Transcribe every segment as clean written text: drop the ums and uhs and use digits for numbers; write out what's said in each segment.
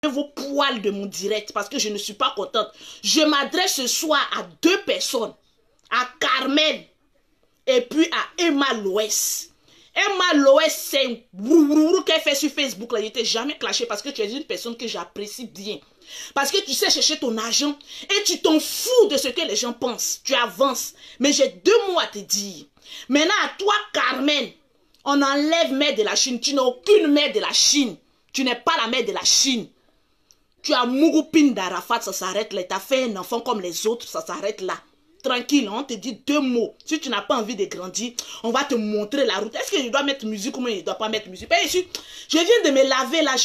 vos poils de mon direct parce que je ne suis pas contente. Je m'adresse ce soir à deux personnes, à Carmen et puis à Emma Loès. Emma Loès, c'est un qu'elle fait sur Facebook. Là, je t'ai jamais clashé parce que tu es une personne que j'apprécie bien. Parce que tu sais chercher ton argent et tu t'en fous de ce que les gens pensent. Tu avances. Mais j'ai deux mots à te dire. Maintenant, à toi, Carmen, on enlève mère de la Chine. Tu n'as aucune mère de la Chine. Tu n'es pas la mère de la Chine. Tu as Mouroupine d'Arafat, ça s'arrête là. Tu as fait un enfant comme les autres, ça s'arrête là. Tranquille, on te dit deux mots. Si tu n'as pas envie de grandir, on va te montrer la route. Est-ce que je dois mettre musique ou je ne dois pas mettre musique? Je viens de me laver là,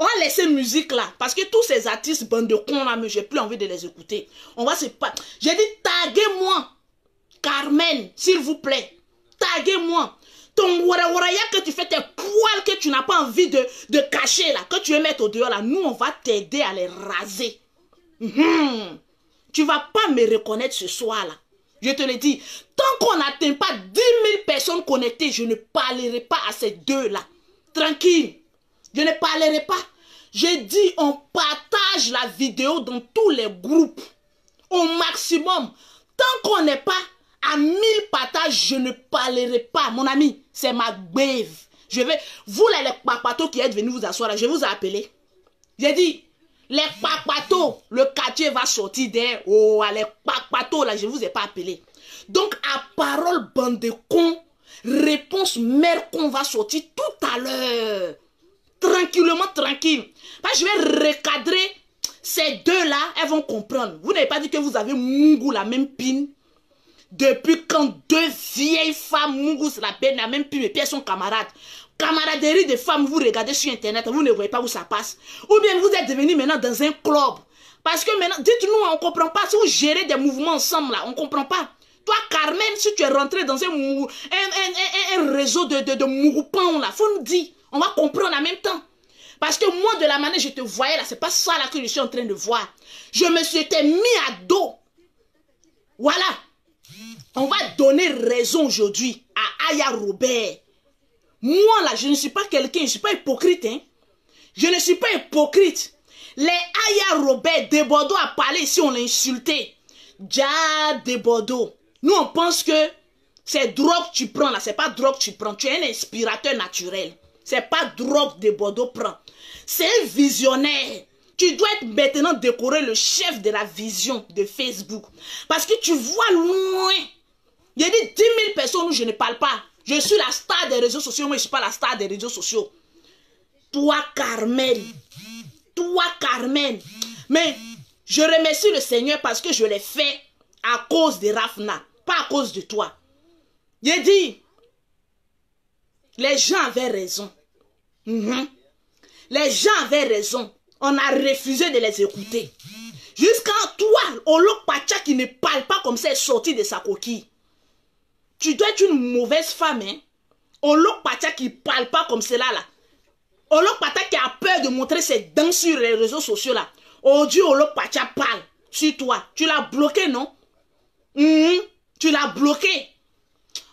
on va laisser musique là. Parce que tous ces artistes, bande de cons là, j'ai plus envie de les écouter. On va se pas. J'ai dit, taguez-moi, Carmen, s'il vous plaît. Taguez-moi. Ton wara-waraya que tu fais, tes poils que tu n'as pas envie de cacher là, que tu veux mettre au dehors là, nous on va t'aider à les raser. Tu vas pas me reconnaître ce soir là. Je te le dis, tant qu'on n'atteint pas 10 000 personnes connectées, je ne parlerai pas à ces deux là. Tranquille. Je ne parlerai pas. J'ai dit, on partage la vidéo dans tous les groupes. Au maximum. Tant qu'on n'est pas à 1000 partages, je ne parlerai pas. Mon ami, c'est ma bave. Je vais... Vous, là, les papatos qui êtes venus vous asseoir là, je vous ai appelé. J'ai dit, les papatos, le quartier va sortir d'air. Oh, les papatos, là, je ne vous ai pas appelé. Donc, à parole, bande de cons, réponse mère qu'on va sortir tout à l'heure. Tranquillement, tranquille. Parce que je vais recadrer ces deux-là, elles vont comprendre. Vous n'avez pas dit que vous avez Mungu la même pine. Depuis quand deux vieilles femmes, Mungu c'est la peine, la même pine, et puis elles sont camarades. Camaraderie de femmes, vous regardez sur internet, vous ne voyez pas où ça passe. Ou bien vous êtes devenus maintenant dans un club. Parce que maintenant, dites-nous, on ne comprend pas. Si vous gérez des mouvements ensemble là, on ne comprend pas. Toi, Carmen, si tu es rentré dans un réseau de mouroupans là, faut nous dire. On va comprendre en même temps. Parce que moi, de la manière je te voyais là, c'est pas ça là que je suis en train de voir. Je me suis mis à dos. Voilà. On va donner raison aujourd'hui à Aya Robert. Moi là, je ne suis pas quelqu'un, je ne suis pas hypocrite. Hein? Je ne suis pas hypocrite. Les Aya Robert de Bordeaux a parlé ici, on l'a insulté. Ja de Bordeaux. Nous, on pense que c'est drogue que tu prends là, c'est pas drogue que tu prends. Tu es un inspirateur naturel. C'est pas drogue de Bordeaux prend. C'est un visionnaire. Tu dois être maintenant décoré le chef de la vision de Facebook. Parce que tu vois loin. Il y a dit 10 000 personnes où je ne parle pas. Je suis la star des réseaux sociaux, mais je ne suis pas la star des réseaux sociaux. Toi, Carmen. Toi, Carmen. Mais je remercie le Seigneur parce que je l'ai fait à cause de Rafna. Pas à cause de toi. J'ai dit, les gens avaient raison. Les gens avaient raison. On a refusé de les écouter. Jusqu'à toi, Olok Pacha qui ne parle pas comme ça est sorti de sa coquille. Tu dois être une mauvaise femme, hein. Olok Pacha qui ne parle pas comme cela, là. Olok Pacha qui a peur de montrer ses dents sur les réseaux sociaux, là. Aujourd'hui, Olok Pacha parle sur toi. Tu l'as bloqué, non? Tu l'as bloqué.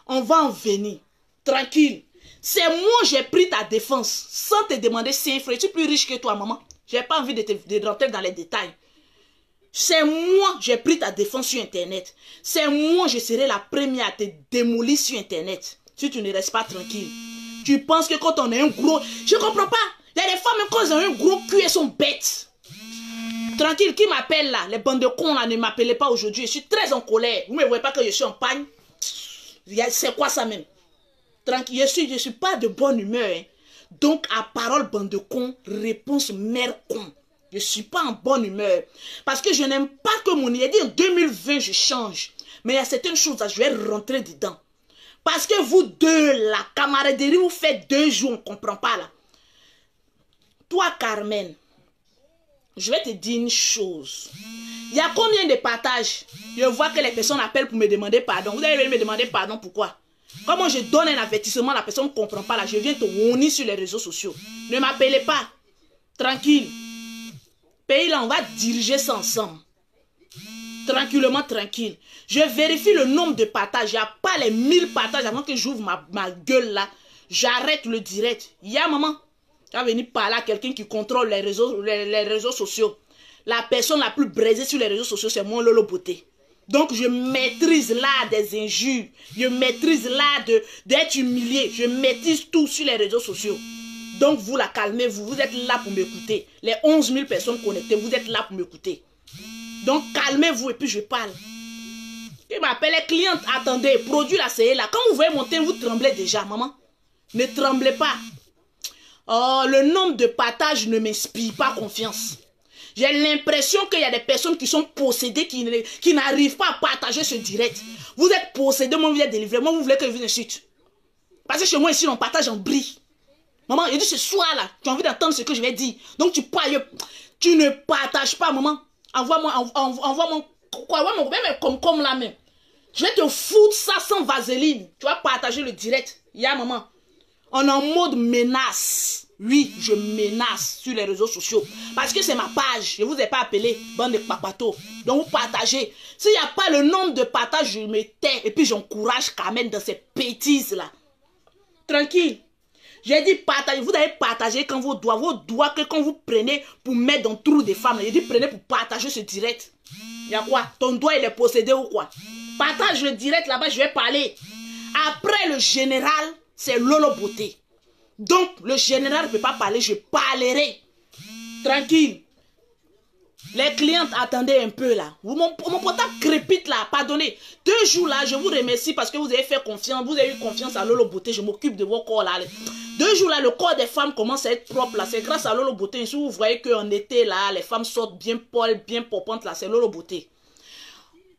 On va en venir. Tranquille. C'est moi j'ai pris ta défense sans te demander si un frère. Tu es plus riche que toi, maman. J'ai pas envie de rentrer dans les détails. C'est moi j'ai pris ta défense sur Internet. C'est moi je serai la première à te démolir sur Internet. Si tu ne restes pas tranquille. Tu penses que quand on a un gros... Je comprends pas. Il y a des femmes quand elles ont un gros cul, elles sont bêtes. Tranquille, qui m'appelle là? Les bandes de cons là ne m'appellent pas aujourd'hui. Je suis très en colère. Vous ne me voyez pas que je suis en pagne? C'est quoi ça même? Tranquille, je suis pas de bonne humeur. Hein. Donc, à parole bande de cons, réponse mère con. Je suis pas en bonne humeur. Parce que je n'aime pas que mon... Il a dit en 2020, je change. Mais il y a certaines choses, là, je vais rentrer dedans. Parce que vous deux, la camaraderie, vous faites 2 jours, on ne comprend pas là. Toi, Carmen, je vais te dire une chose. Il y a combien de partages? Je vois que les personnes appellent pour me demander pardon. Vous allez me demander pardon, pourquoi? Comment je donne un avertissement, la personne ne comprend pas là. Je viens te honner sur les réseaux sociaux. Ne m'appelez pas. Tranquille. Pays là, on va diriger ça ensemble. Tranquillement, tranquille. Je vérifie le nombre de partages. Il n'y a pas les 1000 partages avant que j'ouvre ma gueule là. J'arrête le direct. Il y a maman. Tu vas venir parler à quelqu'un qui contrôle les réseaux sociaux. La personne la plus braisée sur les réseaux sociaux, c'est moi, Lolo Beauté. Donc, je maîtrise l'art des injures. Je maîtrise l'art d'être humilié. Je maîtrise tout sur les réseaux sociaux. Donc, vous la calmez, vous êtes là pour m'écouter. Les 11 000 personnes connectées, vous êtes là pour m'écouter. Donc, calmez-vous et puis je parle. Il m'appelle les clientes, attendez, produit la CE là. Quand vous voyez monter, vous tremblez déjà, maman. Ne tremblez pas. Oh, le nombre de partages ne m'inspire pas confiance. J'ai l'impression qu'il y a des personnes qui sont possédées, qui n'arrivent pas à partager ce direct. Vous êtes possédés, moi vous êtes délivré. Moi vous voulez que je vous insulte. Parce que chez moi ici, on partage en bris. Maman, je dis ce soir là, tu as envie d'entendre ce que je vais dire. Donc tu ne partages pas, maman. Envoie-moi même comme là même. Je vais te foutre ça sans vaseline. Tu vas partager le direct. Maman. On est en mode menace. Oui, je menace sur les réseaux sociaux. Parce que c'est ma page. Je ne vous ai pas appelé bande de papatos. Donc vous partagez. S'il n'y a pas le nombre de partages, je me tais. Et puis j'encourage Carmen dans ces bêtises là. Tranquille. J'ai dit partager. Vous allez partager quand vos doigts que quand vous prenez pour mettre dans le trou des femmes. J'ai dit prenez pour partager ce direct. Il y a quoi? Ton doigt il est possédé ou quoi? Partage le direct là-bas, je vais parler. Après le général, c'est Lolo Beauté. Donc, le général ne peut pas parler, je parlerai. Tranquille. Les clientes, attendez un peu là. Mon portable crépite là, pardonnez. 2 jours là, je vous remercie parce que vous avez fait confiance. Vous avez eu confiance à Lolo Beauté, je m'occupe de vos corps là. 2 jours là, le corps des femmes commence à être propre là. C'est grâce à Lolo Beauté. Si vous voyez qu'en été là, les femmes sortent bien poil, bien popantes là, c'est Lolo Beauté.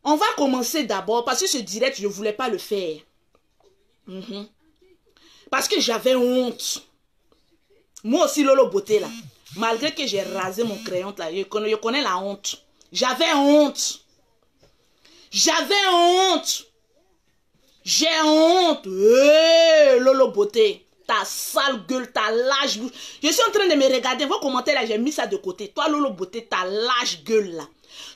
On va commencer d'abord parce que ce direct, je ne voulais pas le faire. Parce que j'avais honte. Moi aussi, Lolo Beauté, là. Malgré que j'ai rasé mon crayon, là, je connais la honte. J'avais honte. J'avais honte. J'ai honte. Hey, Lolo Beauté. Ta sale gueule, ta lâche bouche. Je suis en train de me regarder. Vos commentaires, là, j'ai mis ça de côté. Toi, Lolo Beauté, ta lâche gueule, là.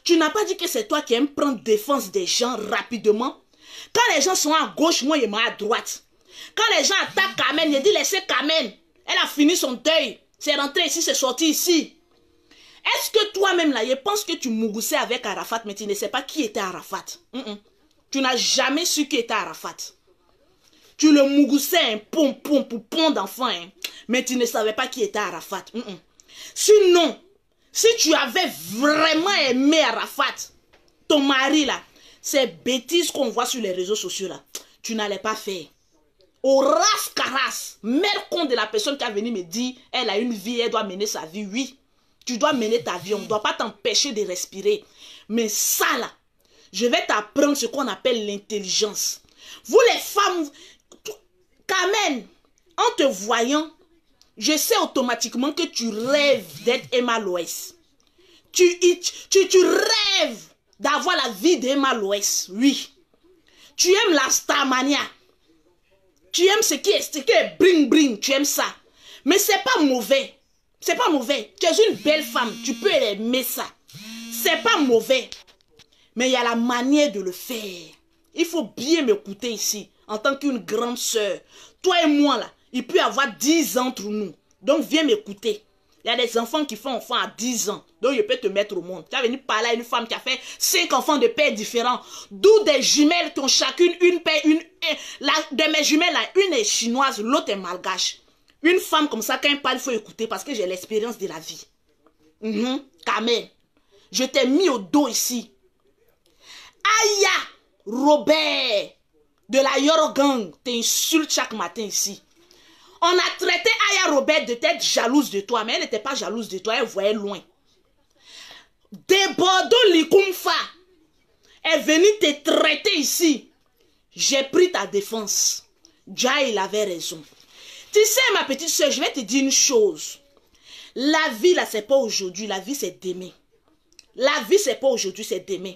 Tu n'as pas dit que c'est toi qui aimes prendre défense des gens rapidement. Quand les gens sont à gauche, moi, je suis à droite. Quand les gens attaquent Carmen, il dit laissez Carmen. Elle a fini son deuil. C'est rentré ici, c'est sorti ici. Est-ce que toi-même là, je pense que tu mougoussais avec Arafat, mais tu ne sais pas qui était Arafat. Tu n'as jamais su qui était Arafat. Tu le mougoussais un pompon d'enfant, hein, mais tu ne savais pas qui était Arafat. Sinon, si tu avais vraiment aimé Arafat, ton mari là, ces bêtises qu'on voit sur les réseaux sociaux là, tu n'allais pas faire. Au ras-caras, mère con de la personne qui a venu me dire, elle a une vie, elle doit mener sa vie. Oui, tu dois mener ta vie, on ne doit pas t'empêcher de respirer. Mais ça là, je vais t'apprendre ce qu'on appelle l'intelligence. Vous les femmes, Carmen, en te voyant, je sais automatiquement que tu rêves d'être Emma Loès. Tu rêves d'avoir la vie d'Emma Loès, oui. Tu aimes la Starmania. Tu aimes ce qui est bling bling, tu aimes ça. Mais c'est pas mauvais. C'est pas mauvais. Tu es une belle femme, tu peux aimer ça. C'est pas mauvais. Mais il y a la manière de le faire. Il faut bien m'écouter ici, en tant qu'une grande sœur. Toi et moi là, il peut y avoir 10 ans entre nous. Donc viens m'écouter. Il y a des enfants qui font enfants à 10 ans. Donc je peux te mettre au monde. Tu as venu parler à une femme qui a fait 5 enfants de pères différents. D'où des jumelles qui ont chacune une paire, de mes jumelles là, une est chinoise, l'autre est malgache. Une femme comme ça, quand elle parle, il faut écouter parce que j'ai l'expérience de la vie. Carmen, je t'ai mis au dos ici. Aya, Robert, de la Yoro Gang, t'insulte chaque matin ici. On a traité Aya Robert de tête jalouse de toi, mais elle n'était pas jalouse de toi, elle voyait loin. Débordo Likumfa est venu te traiter ici. J'ai pris ta défense. Jai, il avait raison. Tu sais, ma petite soeur, je vais te dire une chose. La vie, là, c'est pas aujourd'hui. La vie, c'est demain. La vie, c'est pas aujourd'hui, c'est demain.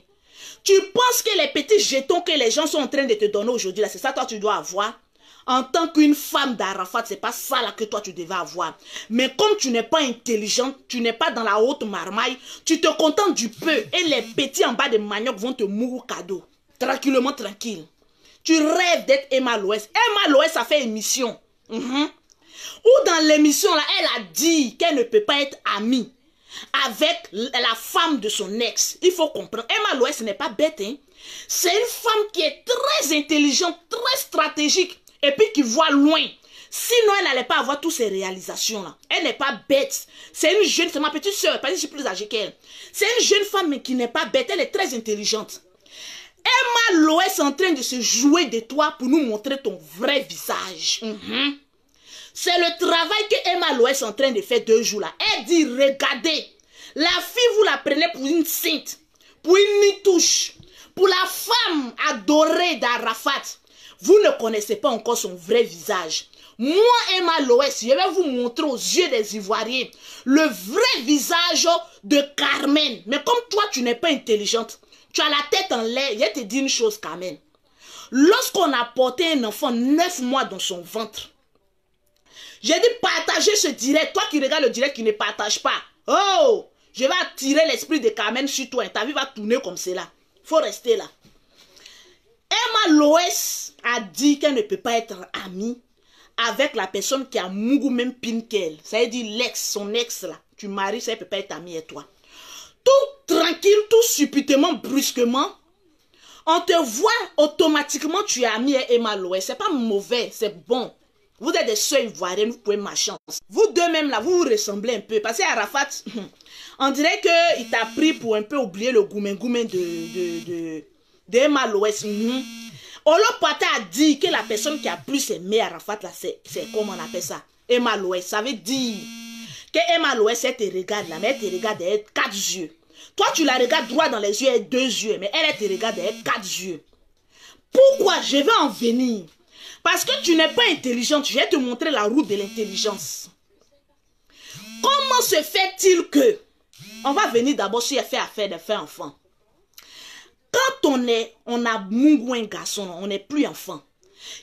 Tu penses que les petits jetons que les gens sont en train de te donner aujourd'hui, là, c'est ça toi tu dois avoir? En tant qu'une femme d'Arafat, c'est pas ça là que toi tu devais avoir. Mais comme tu n'es pas intelligente, tu n'es pas dans la haute marmaille, tu te contentes du peu et les petits en bas de manioc vont te mourir cadeau. Tranquillement, tranquille. Tu rêves d'être Emma Loès. Emma Loès a fait émission. Ou dans l'émission, là, elle a dit qu'elle ne peut pas être amie avec la femme de son ex. Il faut comprendre. Emma Loès n'est pas bête. Hein? C'est une femme qui est très intelligente, très stratégique, et puis qui voit loin. Sinon, elle n'allait pas avoir toutes ces réalisations-là. Elle n'est pas bête. C'est une jeune, c'est ma petite soeur, parce que je suis plus âgée qu'elle. C'est une jeune femme, mais qui n'est pas bête. Elle est très intelligente. Emma Loès est en train de se jouer de toi pour nous montrer ton vrai visage. C'est le travail que Emma Loès est en train de faire 2 jours là. Elle dit, regardez, la fille, vous la prenez pour une sainte, pour une nitouche, pour la femme adorée d'Arafat. Vous ne connaissez pas encore son vrai visage. Moi, Emma Loès, je vais vous montrer aux yeux des Ivoiriens le vrai visage de Carmen. Mais comme toi, tu n'es pas intelligente, tu as la tête en l'air, je vais te dire une chose, Carmen. Lorsqu'on a porté un enfant 9 mois dans son ventre, j'ai dit partager ce direct. Toi qui regardes le direct, qui ne partage pas. Oh, je vais attirer l'esprit de Carmen sur toi. Et ta vie va tourner comme cela. Il faut rester là. Emma Loès a dit qu'elle ne peut pas être amie avec la personne qui a Mougou même pin qu'elle. Ça veut dire l'ex, son ex là. Tu maries, ça ne peut pas être amie avec toi. Tout tranquille, tout subitement, brusquement, on te voit automatiquement, tu es amie avec Emma Loès. C'est pas mauvais, c'est bon. Vous êtes des sœurs ivoiriennes, vous pouvez ma chance. Vous deux même là, vous vous ressemblez un peu. Parce qu'Arafat, on dirait qu'il t'a pris pour un peu oublier le goumen de Emma Loès. Olo Pata a dit que la personne qui a plus aimé Arafat là, c'est comment on appelle ça? Emma Loès. Ça veut dire que Emma Loès, elle te regarde là, mais elle te regarde avec 4 yeux. Toi, tu la regardes droit dans les yeux avec 2 yeux, mais elle te regarde avec 4 yeux. Pourquoi? Je vais en venir. Parce que tu n'es pas intelligente, je vais te montrer la route de l'intelligence. Comment se fait-il que... On va venir d'abord sur affaire de faire enfant. Quand on a Mougou un garçon, on n'est plus enfant.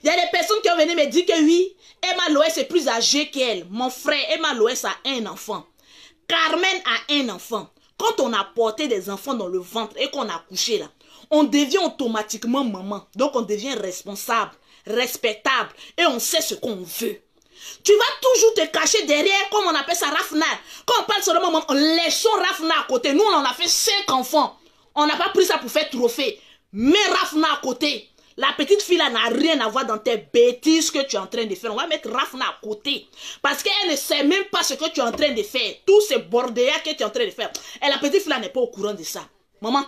Il y a des personnes qui ont venu me dire que oui, Emma Loès est plus âgée qu'elle. Mon frère, Emma Loès a un enfant. Carmen a un enfant. Quand on a porté des enfants dans le ventre et qu'on a couché là, on devient automatiquement maman. Donc on devient responsable, respectable et on sait ce qu'on veut. Tu vas toujours te cacher derrière, comme on appelle ça, Rafna. Quand on parle seulement maman, laissons Rafna à côté. Nous, on en a fait 5 enfants. On n'a pas pris ça pour faire trophée. Mets Rafna à côté. La petite fille là n'a rien à voir dans tes bêtises que tu es en train de faire. On va mettre Rafna à côté. Parce qu'elle ne sait même pas ce que tu es en train de faire. Tous ces bordéas que tu es en train de faire. Et la petite fille là n'est pas au courant de ça. Maman,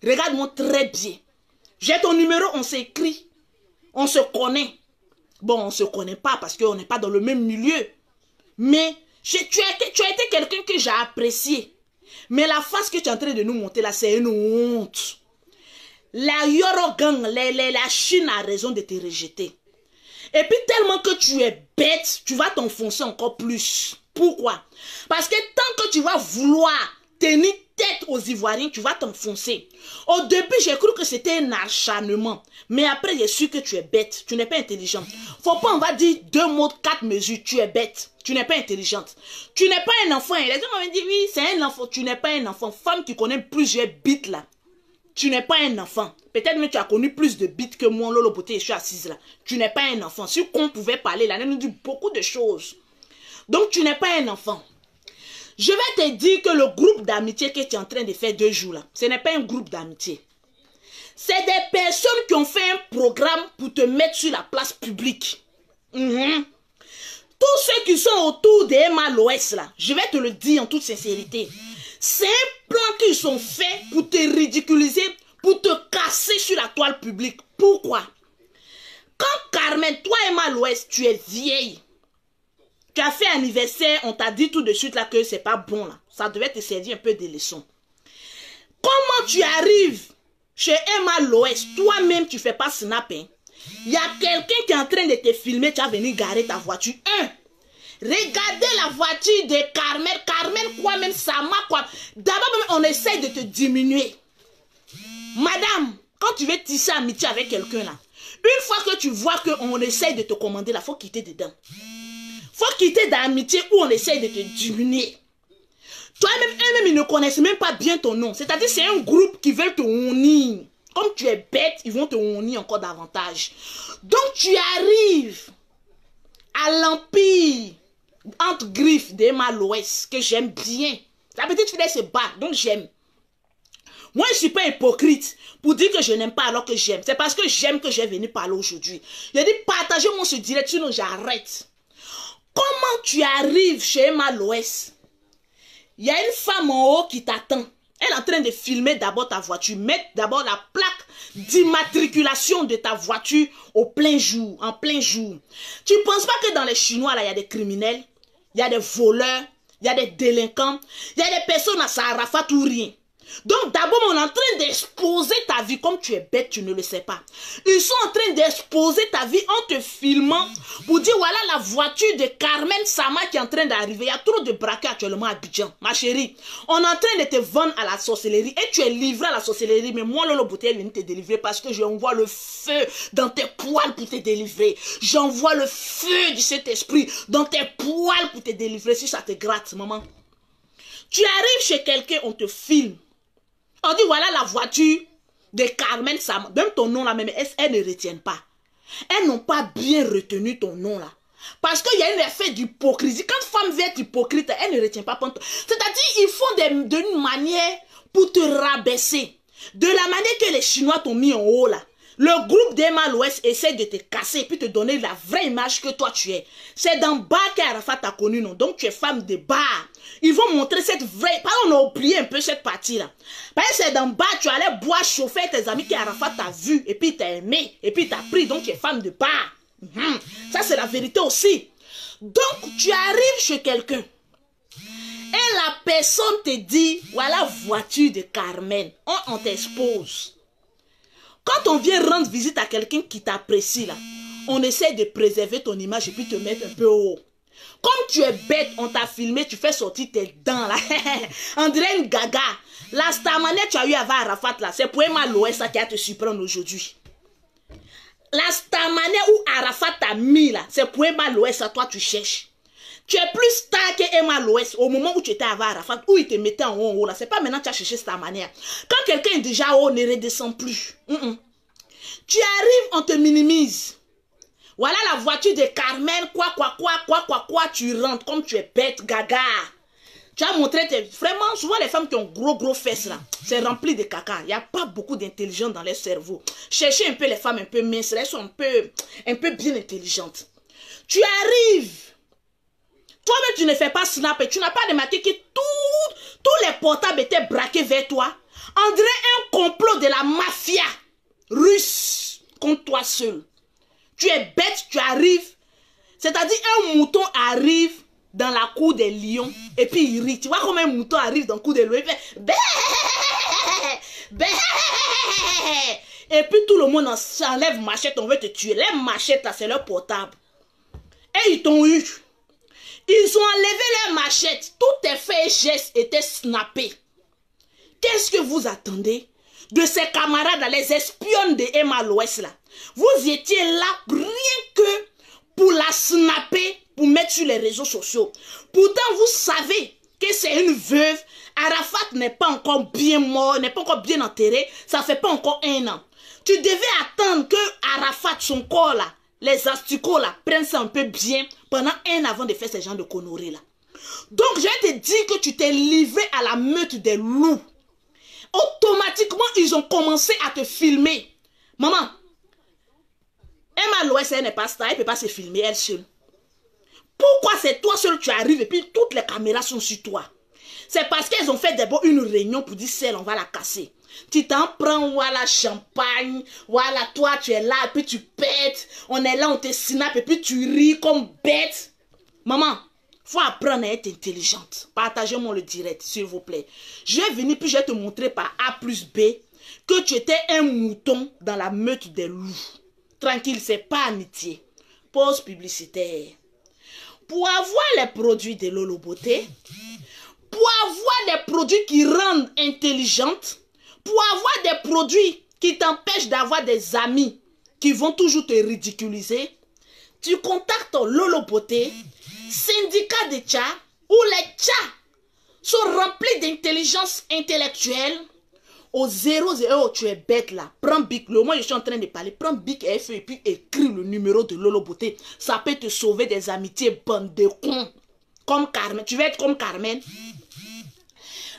regarde-moi très bien. J'ai ton numéro, on s'écrit. On se connaît. Bon, on ne se connaît pas parce qu'on n'est pas dans le même milieu. Mais tu as été quelqu'un que j'ai apprécié. Mais la face que tu es en train de nous montrer là, c'est une honte. La Yoro Gang, la Chine a raison de te rejeter. Et puis tellement que tu es bête, tu vas t'enfoncer encore plus. Pourquoi? Parce que tant que tu vas vouloir tenir tête aux Ivoiriens, tu vas t'enfoncer. Au début, j'ai cru que c'était un acharnement. Mais après, j'ai su que tu es bête. Tu n'es pas intelligente. Faut pas, on va dire 2 mots, 4 mesures. Tu es bête. Tu n'es pas intelligente. Tu n'es pas un enfant. Les gens m'ont dit, oui, c'est un enfant. Tu n'es pas un enfant. Femme qui connaît plusieurs bits là. Tu n'es pas un enfant. Peut-être même tu as connu plus de bits que moi, Lolo Beauté, et je suis assise là. Tu n'es pas un enfant. Si on pouvait parler là, elle nous dit beaucoup de choses. Donc, tu n'es pas un enfant. Je vais te dire que le groupe d'amitié que tu es en train de faire 2 jours là, ce n'est pas un groupe d'amitié. C'est des personnes qui ont fait un programme pour te mettre sur la place publique. Tous ceux qui sont autour d'Emma Loès là, je vais te le dire en toute sincérité. C'est un plan qu'ils sont faits pour te ridiculiser, pour te casser sur la toile publique. Pourquoi? Quand Carmen, toi Emma Loès, tu es vieille, tu as fait anniversaire, on t'a dit tout de suite là que c'est pas bon là. Ça devait te servir un peu de leçon. Comment tu arrives chez Emma Loès, toi-même tu fais pas snap, hein? Il y a quelqu'un qui est en train de te filmer, tu vas venir garer ta voiture. Regardez la voiture de Carmen. Carmen quoi même, ça m'a quoi. D'abord même on essaye de te diminuer. Madame, quand tu veux tisser amitié avec quelqu'un là, une fois que tu vois qu'on essaye de te commander là, faut quitter dedans. Faut quitter d'amitié où on essaye de te diminuer. Toi-même, eux-mêmes, ils ne connaissent même pas bien ton nom. C'est-à-dire c'est un groupe qui veut te honir. Comme tu es bête, ils vont te honir encore davantage. Donc tu arrives à l'empire entre griffes d'Emma Loès, que j'aime bien. La petite fille, elle se bat, donc j'aime. Moi, je ne suis pas hypocrite pour dire que je n'aime pas alors que j'aime. C'est parce que j'aime que j'ai venu parler aujourd'hui. J'ai dit, partagez-moi ce direct, sinon j'arrête. Comment tu arrives chez Emma Loès? Il y a une femme en haut qui t'attend. Elle est en train de filmer d'abord ta voiture. Mettre d'abord la plaque d'immatriculation de ta voiture au plein jour, en plein jour. Tu ne penses pas que dans les Chinois, là, il y a des criminels, il y a des voleurs, il y a des délinquants, il y a des personnes à Sarafat ou rien. Donc d'abord, on est en train d'exposer ta vie. Comme tu es bête, tu ne le sais pas. Ils sont en train d'exposer ta vie en te filmant pour dire, voilà la voiture de Carmen Sama qui est en train d'arriver. Il y a trop de braquets actuellement à Abidjan. Ma chérie, on est en train de te vendre à la sorcellerie et tu es livré à la sorcellerie. Mais moi, Lolo Bouteille vient te délivrer parce que j'envoie le feu dans tes poils pour te délivrer. J'envoie le feu de cet esprit dans tes poils pour te délivrer si ça te gratte, maman. Tu arrives chez quelqu'un, on te filme. On dit, voilà la voiture de Carmen Sama. Même ton nom là, même, elles ne retiennent pas. Elles n'ont pas bien retenu ton nom là. Parce qu'il y a un effet d'hypocrisie. Quand femme veut être hypocrite, elle ne retient pas. C'est-à-dire, ils font d'une manière pour te rabaisser. De la manière que les Chinois t'ont mis en haut là. Le groupe d'Emma Loès essaie de te casser et puis te donner la vraie image que toi tu es. C'est d'en bas qu'Arafat t'a connu, non? Donc tu es femme de bas. Ils vont montrer cette vraie... Pardon, on a oublié un peu cette partie-là. Parce que c'est d'en bas, tu allais boire, chauffer tes amis qu'Arafat t'a vu et puis t'a aimé et puis t'a pris. Donc tu es femme de bas. Ça c'est la vérité aussi. Donc tu arrives chez quelqu'un et la personne te dit, voilà voiture de Carmen. On t'expose. Quand on vient rendre visite à quelqu'un qui t'apprécie là, on essaie de préserver ton image et puis te mettre un peu haut. Comme tu es bête, on t'a filmé, tu fais sortir tes dents là. On dirait une gaga. La starmania tu as eu avant Arafat là, c'est pour Emma Loès qui a te surprendre aujourd'hui. La starmania où Arafat t'a mis là, c'est pour Emma Loès, toi tu cherches. Tu es plus star que Emma Loès au moment où tu étais avant Arafat, où il te mettait en haut là. C'est pas maintenant que tu as cherché starmania. Quand quelqu'un est déjà haut, ne redescend plus. Tu arrives, on te minimise. Voilà la voiture de Carmen, quoi, tu rentres comme tu es bête, gaga. Tu as montré, vraiment, souvent les femmes qui ont gros fesses là, c'est rempli de caca. Il n'y a pas beaucoup d'intelligence dans leur cerveau. Cherchez un peu les femmes un peu minces, elles sont un peu bien intelligentes. Tu arrives, toi-même tu ne fais pas snap et tu n'as pas remarqué que tous les portables étaient braqués vers toi. On dirait un complot de la mafia russe contre toi seul. Tu es bête, tu arrives. C'est-à-dire un mouton arrive dans la cour des lions et puis il rit. Tu vois comment un mouton arrive dans la cour des lions, il fait bé, bé. Et puis tout le monde s'enlève machette, on veut te tuer. Les machettes là, c'est leur portable. Et ils t'ont eu. Ils ont enlevé les machettes. Tous tes faits et gestes étaient snappés. Qu'est-ce que vous attendez de ces camarades, les espionnes de Emma Loès là? Vous étiez là rien que pour la snapper, pour mettre sur les réseaux sociaux. Pourtant, vous savez que c'est une veuve. Arafat n'est pas encore bien mort, n'est pas encore bien enterré. Ça fait pas encore 1 an. Tu devais attendre que Arafat, son corps là, les asticots là, prennent ça un peu bien pendant 1 an avant de faire ce genre de conneries là. Donc, je vais te dire que tu t'es livré à la meute des loups. Automatiquement, ils ont commencé à te filmer. Maman, Emma Loès, elle n'est pas star, elle ne peut pas se filmer elle seule. Pourquoi c'est toi seul tu arrives et puis toutes les caméras sont sur toi? C'est parce qu'elles ont fait d'abord une réunion pour dire celle, on va la casser. Tu t'en prends, voilà, champagne, voilà, toi tu es là et puis tu pètes. On est là, on te snap et puis tu ris comme bête. Maman, faut apprendre à être intelligente. Partagez-moi le direct, s'il vous plaît. Je vais venir puis je vais te montrer par A plus B que tu étais un mouton dans la meute des loups. Tranquille, c'est pas amitié. Pause publicitaire. Pour avoir les produits de Lolo Beauté, pour avoir des produits qui rendent intelligente, pour avoir des produits qui t'empêchent d'avoir des amis qui vont toujours te ridiculiser, tu contactes Lolo Beauté, syndicat de tchats, où les tchats sont remplis d'intelligence intellectuelle, Au 00, tu es bête là. Prends Bic. Le moment où je suis en train de parler, prends Bic et feu et puis écris le numéro de Lolo Beauté. Ça peut te sauver des amitiés, bande de cons. Comme Carmen. Tu veux être comme Carmen?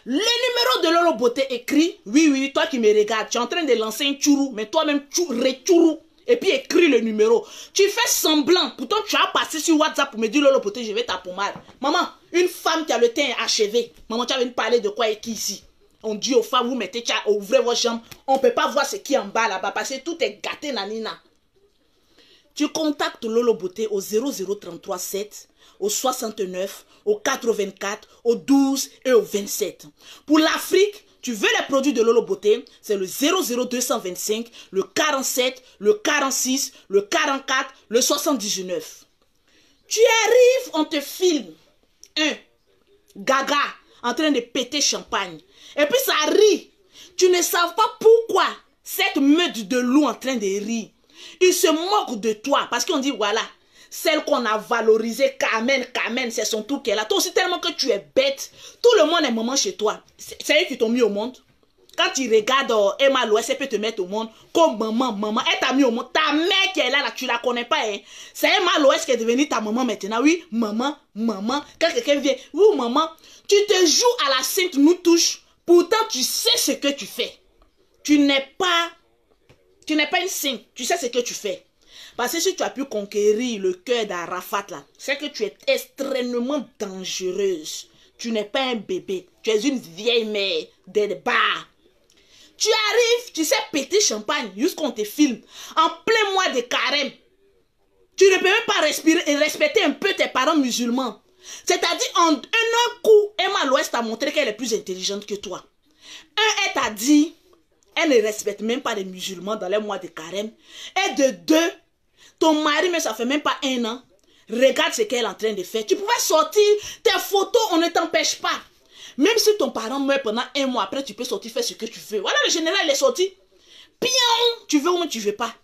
Le numéro de Lolo Beauté écrit. Oui, toi qui me regardes, tu es en train de lancer un chourou, mais toi-même, re-chourou. Et puis écris le numéro. Tu fais semblant. Pourtant, tu as passé sur WhatsApp pour me dire Lolo Beauté, je vais ta pommade. Maman, une femme qui a le teint achevé. Maman, tu as venu parler de quoi et qui ici? On dit aux femmes, vous mettez, ouvrez vos jambes. On ne peut pas voir ce qui est en bas là-bas parce que tout est gâté, nanina. Tu contactes Lolo Beauté au 0033 7, au 69, au 84, au 12 et au 27. Pour l'Afrique, tu veux les produits de Lolo Beauté, c'est le 00225, le 47, le 46, le 44, le 79. Tu arrives, on te filme. Un gaga en train de péter champagne. Et puis ça rit. Tu ne sais pas pourquoi cette meute de loups en train de rire. Ils se moquent de toi parce qu'on dit voilà, celle qu'on a valorisée, Carmen, c'est son tour qui est là. Toi aussi tellement que tu es bête, tout le monde est maman chez toi. C'est eux qui t'ont mis au monde. Quand tu regardes Emma Loès, elle peut te mettre au monde comme maman. Elle t'a mis au monde. Ta mère qui est là, tu la connais pas. Hein? C'est Emma Loès qui est devenue ta maman maintenant. Oui, maman. Quand quelqu'un vient, oui, maman, tu te joues à la sainte nous touche. Pourtant, tu sais ce que tu fais. Tu n'es pas une sainte. Tu sais ce que tu fais. Parce que si tu as pu conquérir le cœur d'Arafat, là, c'est que tu es extrêmement dangereuse. Tu n'es pas un bébé. Tu es une vieille mère des bars. Tu arrives, tu sais péter champagne jusqu'on te filme. En plein mois de carême. Tu ne peux même pas respirer et respecter un peu tes parents musulmans. C'est-à-dire, en un coup, Emma Loès t'a montré qu'elle est plus intelligente que toi. Elle t'a dit, elle ne respecte même pas les musulmans dans les mois de carême. Et de deux, ton mari, mais ça fait même pas 1 an, regarde ce qu'elle est en train de faire. Tu pouvais sortir tes photos, on ne t'empêche pas. Même si ton parent meurt pendant 1 mois, après tu peux sortir faire ce que tu veux. Voilà, le général il est sorti. Pion, tu veux ou tu veux pas.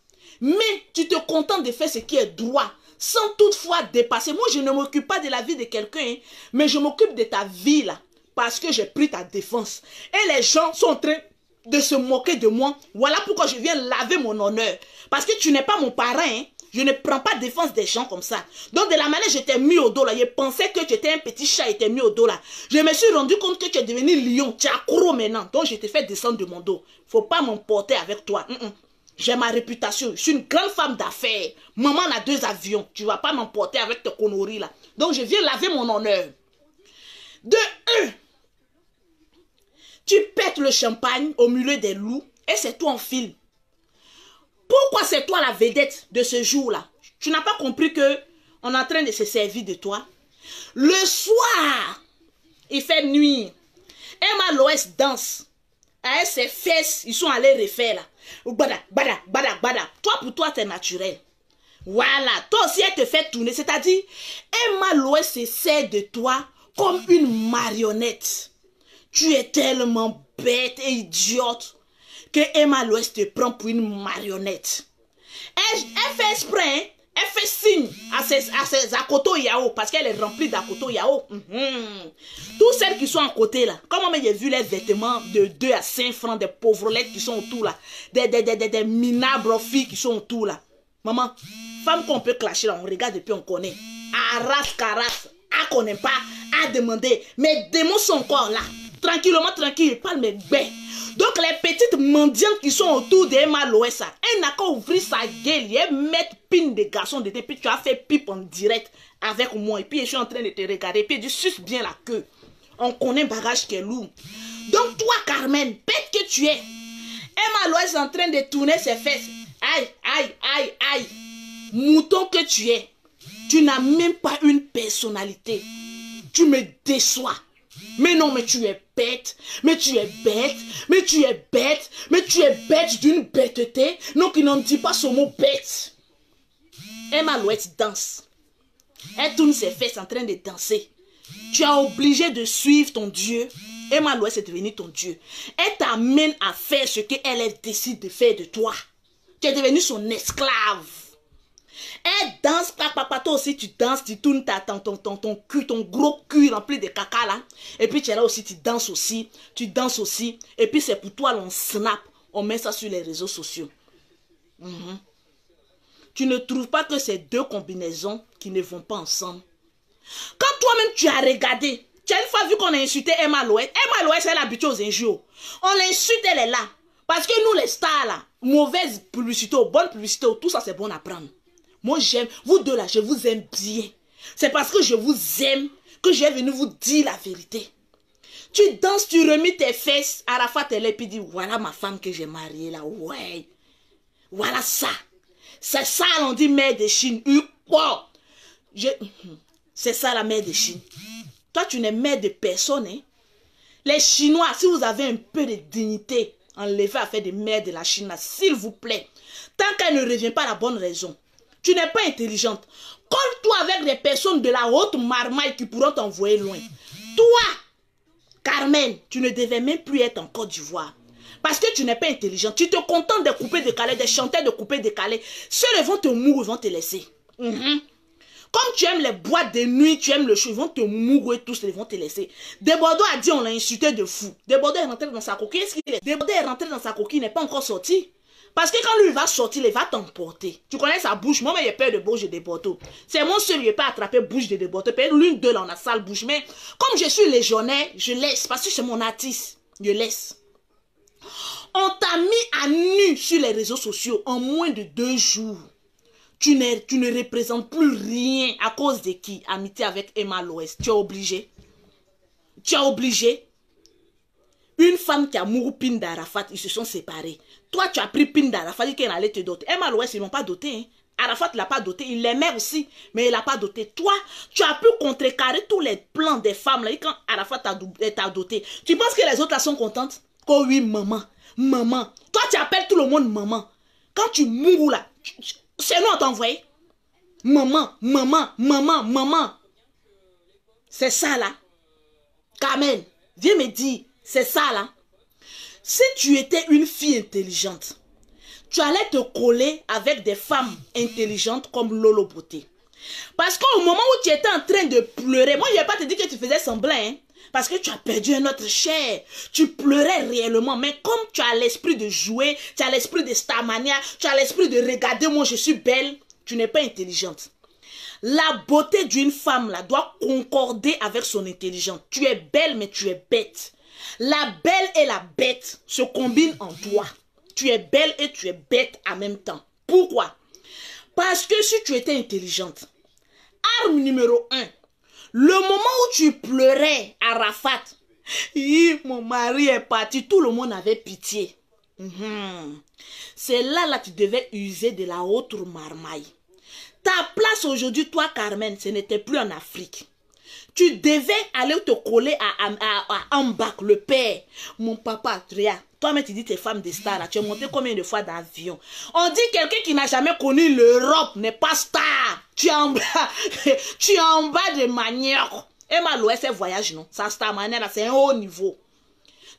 Mais tu te contentes de faire ce qui est droit, sans toutefois dépasser. Moi, je ne m'occupe pas de la vie de quelqu'un, hein, mais je m'occupe de ta vie là, parce que j'ai pris ta défense. Et les gens sont en train de se moquer de moi. Voilà pourquoi je viens laver mon honneur. Parce que tu n'es pas mon parent, hein. Je ne prends pas défense des gens comme ça. Donc, de la manière je t'ai mis au dos là, je pensais que tu étais un petit chat et t'es mis au dos là. Je me suis rendu compte que tu es devenu lion, tu es accro maintenant. Donc, je t'ai fait descendre de mon dos. Faut pas m'emporter avec toi. J'ai ma réputation. Je suis une grande femme d'affaires. Maman a 2 avions. Tu vas pas m'emporter avec tes conneries là. Donc, je viens laver mon honneur. De 1, tu pètes le champagne au milieu des loups et c'est toi en film. Pourquoi c'est toi la vedette de ce jour-là? Tu n'as pas compris que on est en train de se servir de toi? Le soir, il fait nuit. Emma Loès danse. Avec ses fesses, ils sont allés refaire là. Bada. Toi, pour toi, c'est naturel. Voilà. Toi aussi, elle te fait tourner. C'est-à-dire, Emma Loès se sert de toi comme une marionnette. Tu es tellement bête et idiote que Emma Loès te prend pour une marionnette. Elle fait exprès, hein? Elle fait signe à ses Akoto Yao parce qu'elle est remplie d'Akoto Yao. Toutes celles qui sont à côté là, comment j'ai vu les vêtements de 2 à 5 francs, des pauvrettes qui sont autour là, des minables filles qui sont autour là. Maman, femme qu'on peut clasher là, on regarde et puis on connaît. Arras, caras, à connaît pas, à demander. Mes démons sont encore là. Tranquillement, tranquille, parle mes baies. Donc les petites mendiantes qui sont autour d'Emma Loès, elle n'a qu'à ouvrir sa gueule et mettre pine de garçon dedans. Puis tu as fait pipe en direct avec moi. Et puis je suis en train de te regarder. Et puis tu suces bien la queue. On connaît un bagage qui est lourd. Donc toi, Carmen, bête que tu es, Emma Loès est en train de tourner ses fesses. Aïe. Mouton que tu es. Tu n'as même pas une personnalité. Tu me déçois. Mais non, mais tu es bête, mais tu es bête d'une bêteté. Non, qui n'en dit pas ce mot bête. Emma Loès danse. Elle tourne ses fesses en train de danser. Tu es obligé de suivre ton Dieu. Emma Loès est devenue ton Dieu. Elle t'amène à faire ce qu'elle décide de faire de toi. Tu es devenu son esclave. Elle danse, papa, toi aussi tu danses, tu tournes ton cul, ton gros cul rempli de caca là. Et puis tu es là aussi, tu danses aussi. Et puis c'est pour toi, on snap, on met ça sur les réseaux sociaux. Tu ne trouves pas que c'est deux combinaisons qui ne vont pas ensemble? Quand toi-même tu as regardé, tu as une fois vu qu'on a insulté Emma Loès. Emma Loès, elle est habituée aux injures. On l'insulte, elle est là. Parce que nous les stars là, mauvaise publicité ou bonne publicité, tout ça c'est bon à prendre. Moi j'aime, vous deux là, je vous aime bien. C'est parce que je vous aime que je vais venir vous dire la vérité. Tu danses, tu remis tes fesses, Arafat elle est puis dit, voilà ma femme que j'ai mariée là, ouais. Voilà ça. C'est ça, on dit mère de Chine. Quoi? C'est ça la mère de Chine. Toi, tu n'es mère de personne. Hein? Les Chinois, si vous avez un peu de dignité, enlevez à faire des mères de la Chine, s'il vous plaît. Tant qu'elle ne revient pas à la bonne raison. Tu n'es pas intelligente. Colle-toi avec des personnes de la haute marmaille qui pourront t'envoyer loin. Toi, Carmen, tu ne devais même plus être en Côte d'Ivoire. Parce que tu n'es pas intelligent. Tu te contentes de couper décalé, de chanter de couper décalé. Ceux-là vont te mourir, ils vont te laisser. Comme tu aimes les boîtes de nuit, tu aimes le show, ils vont te mourir tous, ils vont te laisser. Desbordeaux a dit on l'a insulté de fou. Desbordeaux est rentré dans sa coquille. Est-ce qu'il est? Desbordeaux est rentré dans sa coquille, il n'est pas encore sorti. Parce que quand lui va sortir, il va t'emporter. Tu connais sa bouche. Moi, j'ai peur de bouche de Desbordeaux. C'est mon seul, il n'a pas attrapé bouche de Desbordeaux. Peut-être l'une d'eux, là, on a sale bouche. Mais comme je suis légionnaire, je laisse. Parce que c'est mon artiste. Je laisse. On t'a mis à nu sur les réseaux sociaux en moins de 2 jours. Tu ne représentes plus rien. À cause de qui? Amitié avec Emma Loès. Tu es obligé. Tu es obligé. Une femme qui a mouru Pin d'Arafat, ils se sont séparés. Toi, tu as pris Pin d'Arafat, qu'elle allait te doter. Emma Loès, ils ne l'ont pas doté. Hein. Arafat ne l'a pas doté. Il l'aimait aussi, mais il ne l'a pas doté. Toi, tu as pu contrecarrer tous les plans des femmes là, quand Arafat t'a doté. Tu penses que les autres là sont contentes? Oh oui, maman. Maman. Toi, tu appelles tout le monde maman. Quand tu mourras là, c'est nous on t'a envoyé. Maman, maman, maman, maman. C'est ça là. Carmen, viens me dire, c'est ça là. Si tu étais une fille intelligente, tu allais te coller avec des femmes intelligentes comme Lolo Beauté. Parce qu'au moment où tu étais en train de pleurer, moi je ne vais pas te dire que tu faisais semblant, hein. Parce que tu as perdu un autre cher. Tu pleurais réellement. Mais comme tu as l'esprit de jouer, tu as l'esprit de Starmania, tu as l'esprit de regarder, moi je suis belle, tu n'es pas intelligente. La beauté d'une femme là doit concorder avec son intelligence. Tu es belle, mais tu es bête. La belle et la bête se combinent en toi. Tu es belle et tu es bête en même temps. Pourquoi? Parce que si tu étais intelligente, arme numéro 1, le moment où tu pleurais à Arafat, mon mari est parti, tout le monde avait pitié. C'est là tu devais user de la haute marmaille. Ta place aujourd'hui, toi Carmen, ce n'était plus en Afrique. Tu devais aller te coller à Ambak, le père. Mon papa, toi-même tu dis tes femmes de star là, tu es monté combien de fois d'avion? On dit quelqu'un qui n'a jamais connu l'Europe n'est pas star. Tu es en bas, tu es en bas de manioc. Emma Loès, c'est voyage, non? Ça, star manière là, c'est un haut niveau.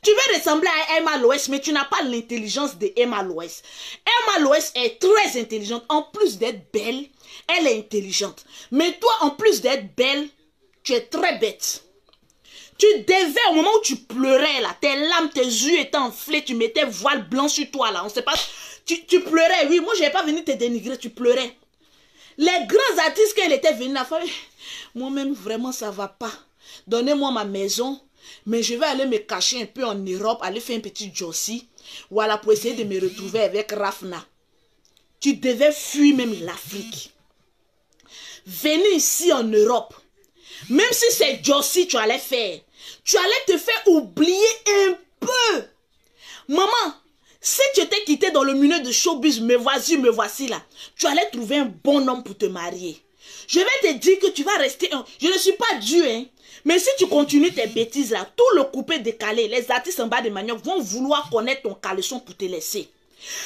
Tu veux ressembler à Emma Loès, mais tu n'as pas l'intelligence de Emma Loès. Emma Loès est très intelligente. En plus d'être belle, elle est intelligente. Mais toi, en plus d'être belle, tu es très bête. Tu devais, au moment où tu pleurais, là, tes larmes, tes yeux étaient enflés, tu mettais voile blanc sur toi, là. On sait pas. Tu pleurais, oui. Moi, je n'ai pas venu te dénigrer, tu pleurais. Les grands artistes, quand ils étaient venus, la famille, moi-même, vraiment, ça ne va pas. Donnez-moi ma maison, mais je vais aller me cacher un peu en Europe, aller faire un petit Jossi, voilà, pour essayer de me retrouver avec Rafna. Tu devais fuir même l'Afrique. Venir ici en Europe. Même si c'est Jossi tu allais faire, tu allais te faire oublier un peu. Maman, si tu étais quitté dans le milieu de showbiz, me voici là, tu allais trouver un bon homme pour te marier. Je vais te dire que tu vas rester un... Je ne suis pas Dieu, hein. Mais si tu continues tes bêtises là, tout le coupé décalé, les artistes en bas de manioc vont vouloir connaître ton caleçon pour te laisser.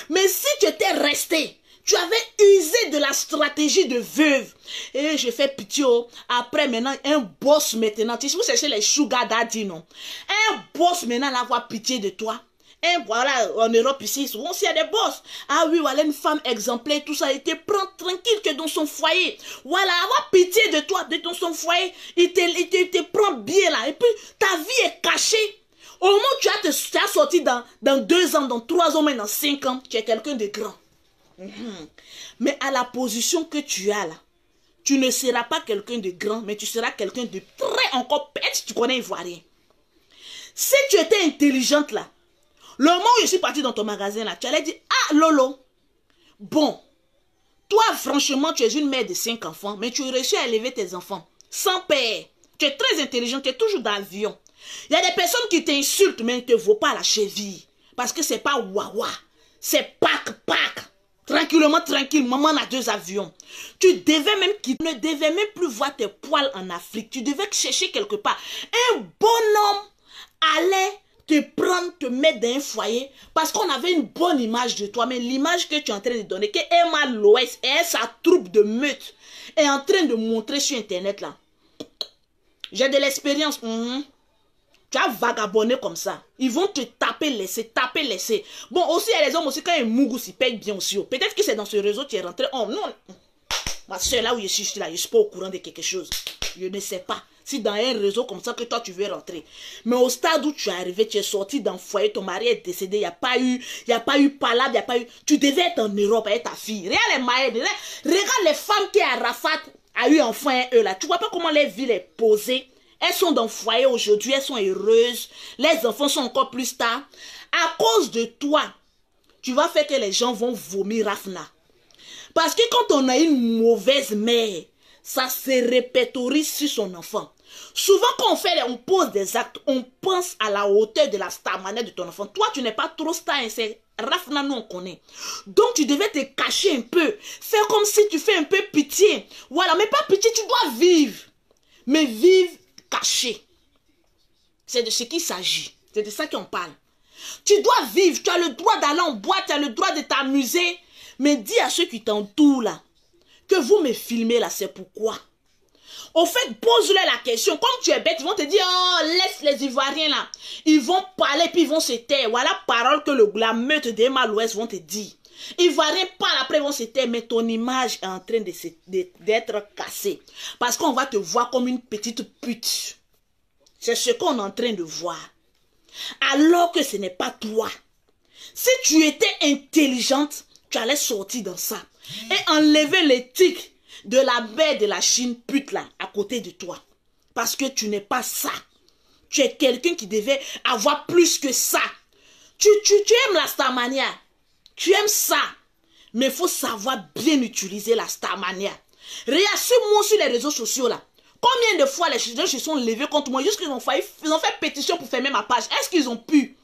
Mais si tu étais resté, tu avais usé de la stratégie de veuve. Et je fais pitié. Après maintenant, un boss maintenant. Tu sais, vous cherchez les sugar daddy, non? Un boss maintenant, là, avoir pitié de toi. Et voilà, en Europe ici, souvent, s'il y a des boss. Ah oui, voilà, une femme exemplaire, tout ça. Il te prend tranquille que dans son foyer. Voilà, avoir pitié de toi, de ton son foyer. Il te prend bien là. Et puis, ta vie est cachée. Au moment où tu as sorti dans 2 ans, dans 3 ans, même dans 5 ans, tu es quelqu'un de grand. Mais à la position que tu as là, tu ne seras pas quelqu'un de grand, mais tu seras quelqu'un de très encore bête. Tu connais Ivoirien. Si tu étais intelligente là, le moment où je suis partie dans ton magasin là, tu allais dire, ah Lolo, bon, toi franchement tu es une mère de 5 enfants, mais tu as réussi à élever tes enfants sans père. Tu es très intelligente, tu es toujours dans l'avion. Il y a des personnes qui t'insultent, mais ne te vaut pas la cheville. Parce que c'est pas wawa, c'est pack. Tranquillement, tranquille, maman a 2 avions. Tu ne devais même plus voir tes poils en Afrique. Tu devais chercher quelque part. Un bonhomme allait te prendre, te mettre dans un foyer parce qu'on avait une bonne image de toi. Mais l'image que tu es en train de donner, que Emma Loès et sa troupe de meute est en train de montrer sur Internet là. J'ai de l'expérience. Tu as vagabondé comme ça. Ils vont te taper, laisser. Bon, aussi, il y a les hommes aussi, quand ils mougou, ils payent bien aussi. Peut-être que c'est dans ce réseau que tu es rentré. Oh non. Ma soeur, là où je suis là, je ne suis pas au courant de quelque chose. Je ne sais pas. Si dans un réseau comme ça que toi, tu veux rentrer. Mais au stade où tu es arrivé, tu es sorti d'un foyer, ton mari est décédé, il n'y a pas eu palabre, il n'y a pas eu... Tu devais être en Europe avec ta fille. Regarde les maïs, regarde les femmes qui Arafat a eu enfant, eux là. Tu vois pas comment les villes est posée. Elles sont dans le foyer aujourd'hui, elles sont heureuses. Les enfants sont encore plus tard. À cause de toi, tu vas faire que les gens vont vomir Rafna. Parce que quand on a une mauvaise mère, ça se répertorie sur son enfant. Souvent quand on pose des actes, on pense à la hauteur de la starmania de ton enfant. Toi, tu n'es pas trop star, c'est Rafna, nous on connaît. Donc tu devais te cacher un peu. Faire comme si tu fais un peu pitié. Voilà, mais pas pitié, tu dois vivre. Mais vivre caché. C'est de ce qu'il s'agit. C'est de ça qu'on parle. Tu dois vivre. Tu as le droit d'aller en boîte. Tu as le droit de t'amuser. Mais dis à ceux qui t'entourent là que vous me filmez là, c'est pourquoi. Au fait, pose-leur la question. Comme tu es bête, ils vont te dire, oh, laisse les Ivoiriens là. Ils vont parler puis ils vont se taire. Voilà parole que la meute d'Emma Loès vont te dire. Ivoiriens parlent, après vont se taire, mais ton image est en train d'être cassée. Parce qu'on va te voir comme une petite pute. C'est ce qu'on est en train de voir. Alors que ce n'est pas toi. Si tu étais intelligente, tu allais sortir dans ça. Et enlever l'éthique de la baie de la Chine pute là, à côté de toi. Parce que tu n'es pas ça. Tu es quelqu'un qui devait avoir plus que ça. Tu aimes la starmania. Tu aimes ça, mais il faut savoir bien utiliser la starmania. Regarde, suis-moi sur les réseaux sociaux là. Combien de fois les gens se sont levés contre moi, juste qu'ils ont fait pétition pour fermer ma page. Est-ce qu'ils ont pu?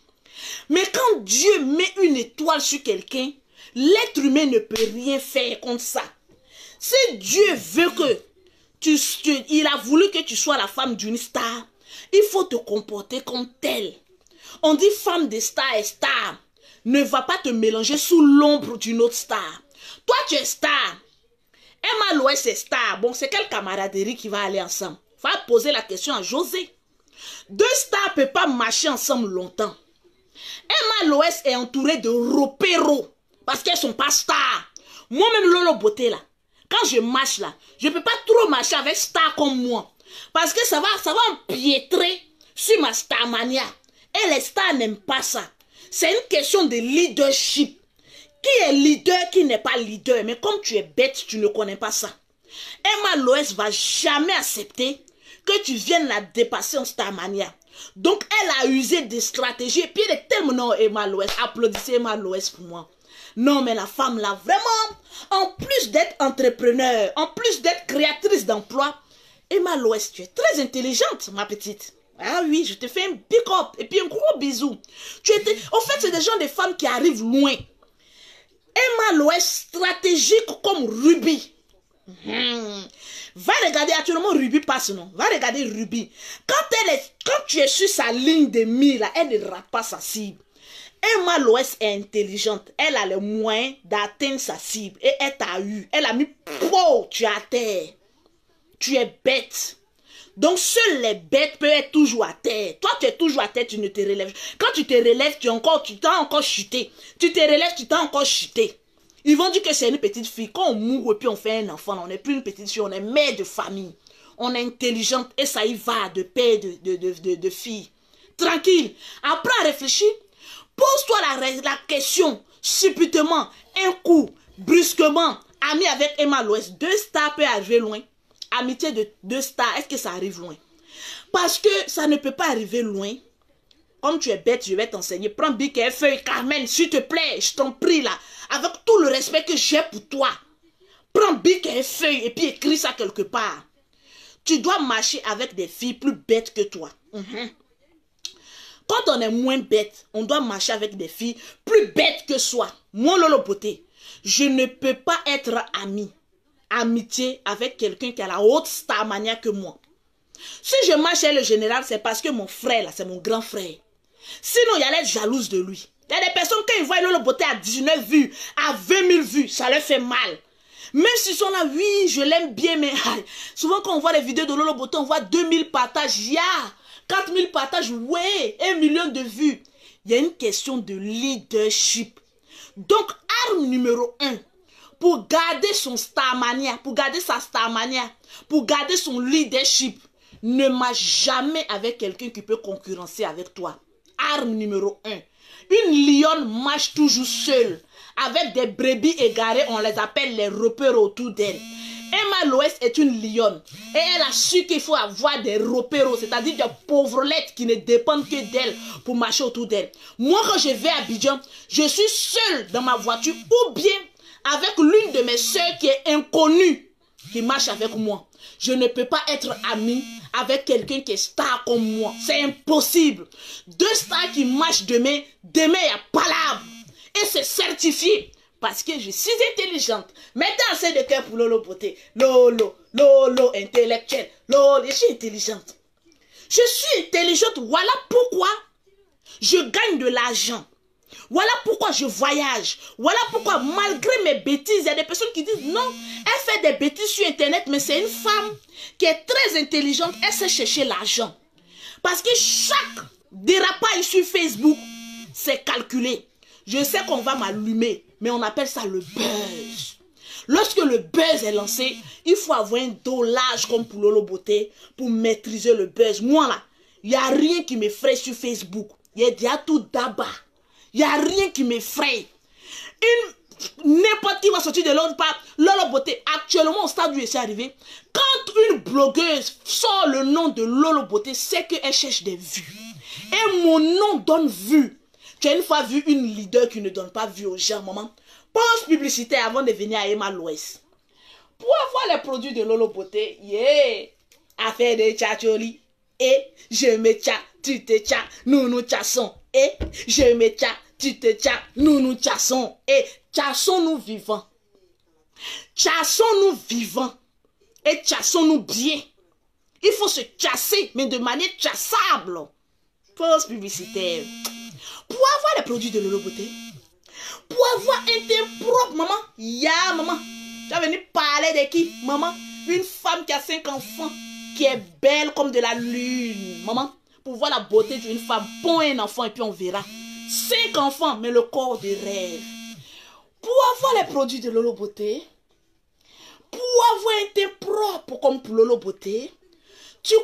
Mais quand Dieu met une étoile sur quelqu'un, l'être humain ne peut rien faire contre ça. Si Dieu veut que il a voulu que tu sois la femme d'une star, il faut te comporter comme telle. On dit femme de star est star. Ne va pas te mélanger sous l'ombre d'une autre star. Toi, tu es star. Emma Loès est star. Bon, c'est quelle camaraderie qui va aller ensemble? Va poser la question à José. 2 stars ne peuvent pas marcher ensemble longtemps. Emma Loès est entourée de ropéros. Parce qu'elles ne sont pas stars. Moi-même, Lolo Beauté, là, quand je marche, là, je ne peux pas trop marcher avec star comme moi. Parce que ça va empiétrer sur ma starmania. Et les stars n'aiment pas ça. C'est une question de leadership. Qui est leader, qui n'est pas leader? Mais comme tu es bête, tu ne connais pas ça. Emma Loès va jamais accepter que tu viennes la dépasser en starmania. Donc, elle a usé des stratégies. Et puis, elle est tellement... Non, Emma Loès, applaudissez Emma Loès pour moi. Non, mais la femme, là, vraiment, en plus d'être entrepreneur, en plus d'être créatrice d'emploi, Emma Loès, tu es très intelligente, ma petite. Ah oui, je te fais un big up et puis un gros bisou. En fait, c'est des gens, des femmes qui arrivent loin. Emma Loès, stratégique comme Ruby. Va regarder, actuellement Ruby passe, non? Va regarder Ruby. Quand tu es sur sa ligne de mire, là, elle ne rate pas sa cible. Emma Loès est intelligente. Elle a les moyens d'atteindre sa cible. Et elle t'a eu. Elle a mis, tu es à terre. Tu es bête. Donc, seules les bêtes peuvent être toujours à terre. Toi, tu es toujours à terre, tu ne te relèves. Quand tu te relèves, tu t'as encore chuté. Tu te relèves, tu t'as encore chuté. Ils vont dire que c'est une petite fille. Quand on mourra et puis on fait un enfant, on n'est plus une petite fille, on est mère de famille. On est intelligente et ça y va de père de fille. Tranquille. Apprends à réfléchir. Pose-toi la question subitement, un coup, brusquement. Ami avec Emma Loès, 2 stars peuvent arriver loin. Amitié de 2 stars, est-ce que ça arrive loin? Parce que ça ne peut pas arriver loin. Comme tu es bête, je vais t'enseigner. Prends bic et feuille, Carmen, s'il te plaît, je t'en prie là. Avec tout le respect que j'ai pour toi. Prends bic et feuille et puis écris ça quelque part. Tu dois marcher avec des filles plus bêtes que toi. Quand on est moins bête, on doit marcher avec des filles plus bêtes que soi. Moi, Lolo Beauté, je ne peux pas être amitié avec quelqu'un qui a la haute starmania que moi. Si je marche avec le général, c'est parce que mon frère, là, c'est mon grand frère. Sinon, il y a être jalouse de lui. Il y a des personnes, quand ils voient Lolo Beauté à 19 vues, à 20 000 vues, ça leur fait mal. Même s'ils sont là, oui, je l'aime bien, mais souvent quand on voit les vidéos de Lolo Beauté, on voit 2000 partages, 4000 partages, ouais, 1 million de vues. Il y a une question de leadership. Donc, arme numéro 1, pour garder son starmania, pour garder sa starmania, pour garder son leadership, ne marche jamais avec quelqu'un qui peut concurrencer avec toi. Arme numéro 1. Une lionne marche toujours seule. Avec des brebis égarées, on les appelle les repères autour d'elle. Emma Loès est une lionne. Et elle a su qu'il faut avoir des repères, c'est-à-dire des pauvrettes qui ne dépendent que d'elle pour marcher autour d'elle. Moi, quand je vais à Abidjan, je suis seule dans ma voiture ou bien avec l'une de mes soeurs qui est inconnue, qui marche avec moi. Je ne peux pas être amie avec quelqu'un qui est star comme moi. C'est impossible. 2 stars qui marchent demain, il y a palabre. Et c'est certifié. Parce que je suis intelligente. Mettez assez de cœur pour Lolo Beauté. Lolo intellectuel. Lolo, je suis intelligente. Je suis intelligente. Voilà pourquoi je gagne de l'argent. Voilà pourquoi je voyage. Voilà pourquoi, malgré mes bêtises, il y a des personnes qui disent non, elle fait des bêtises sur Internet, mais c'est une femme qui est très intelligente. Elle sait chercher l'argent. Parce que chaque dérapage sur Facebook, c'est calculé. Je sais qu'on va m'allumer, mais on appelle ça le buzz. Lorsque le buzz est lancé, il faut avoir un dos large comme pour Lolo Beauté pour maîtriser le buzz. Moi là, il n'y a rien qui m'effraie sur Facebook. Il y a tout d'abord. Il n'y a rien qui m'effraie. N'importe qui va sortir de l'autre part. Lolo Beauté, actuellement au stade où je suis arrivé, quand une blogueuse sort le nom de Lolo Beauté, c'est qu'elle cherche des vues. Et mon nom donne vue. Tu as une fois vu une leader qui ne donne pas vue aux gens, maman? Pause publicitaire avant de venir à Emma Loès. Pour avoir les produits de Lolo Beauté, affaire de tchatcholi. Et je me tcha, tu te tcha, nous nous tchassons. Et je me tcha, tu te tcha, nous tchassons. Et tchassons-nous vivants. Tchassons-nous vivants. Et tchassons-nous bien. Il faut se chasser, mais de manière chassable. Pause publicitaire. Pour avoir les produits de Lolo Beauté, pour avoir un teint propre, maman, maman, tu vas venir parler de qui, maman? Une femme qui a 5 enfants, qui est belle comme de la lune, maman. Pour voir la beauté d'une femme, pon un enfant et puis on verra. 5 enfants, mais le corps de rêve. Pour avoir les produits de Lolo Beauté, pour avoir un teint propre comme pour Lolo Beauté, tu